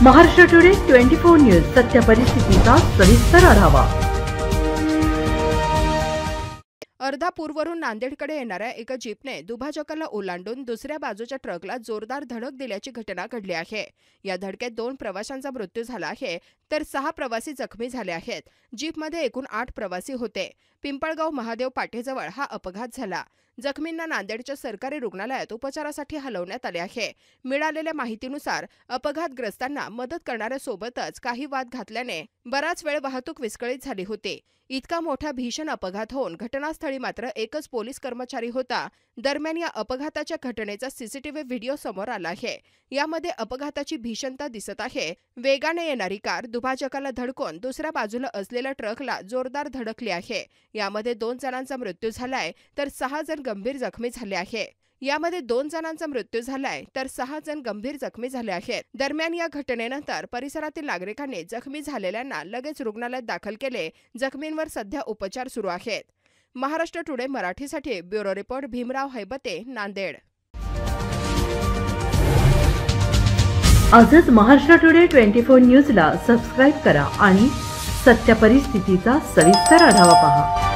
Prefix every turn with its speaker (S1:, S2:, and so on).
S1: Maharashtra today 24 news सत्य परिस्थितीचा सविस्तर आढावा।
S2: अर्धापूरवरून नांदेडकडे येणाऱ्या एका जीपने दुभाजकाला ओलांडून दुसऱ्या बाजूच्या ट्रकला जोरदार धडक दिल्याची घटना घडली आहे। या धडकेत 2 प्रवाशांचा मृत्यू झाला आहे तर 6 प्रवासी जखमी झाले आहेत। जीपमध्ये एकूण 8 प्रवासी होते। पिंपळगाव महादेव पाटेजवळ हा अपघात झाला। जखमींना नांदेडच्या सरकारी रुग्णालयात उपचारासाठी हलवण्यात आले आहे। मिळालेल्या माहितीनुसार अपघातग्रस्तांना मदत करणाऱ्यासोबतच काही वाद घातल्याने बराच वेळ वाहतूक विस्कळीत झाली होती। इतका मोठा भीषण अपघात होऊन घटनास्थळी मात्र एकच पोलीस कर्मचारी होता। दरम्यान या अपघाताच्या घटनेचा सीसीटीव्ही व्हिडिओ समोर आला आहे। यामध्ये अपघाताची भीषणता दिसत आहे। वेगाने येणारी कार दुभाजकाला धडकून दुसऱ्या बाजूला असलेल्या ट्रकला जोरदार धडकली आहे। यामध्ये 2 जणांचा मृत्यू झालाय तर 6 जण गंभीर जखमी झाले आहेत। दरम्यान या घटनेनंतर परिसरातील नागरिकांनी जखमी झालेल्यांना लगेच रुग्णालयात दाखल केले। जखमींवर सध्या उपचार सुरू आहेत। महाराष्ट्र टुडे मराठीसाठी ब्युरो रिपोर्ट भीमराव हैबते, नांदेड।
S1: आजच महाराष्ट्र टुडे 24 न्यूजला सबस्क्राइब करा आणि सत्य परिस्थितीचा सविस्तर आढावा पहा।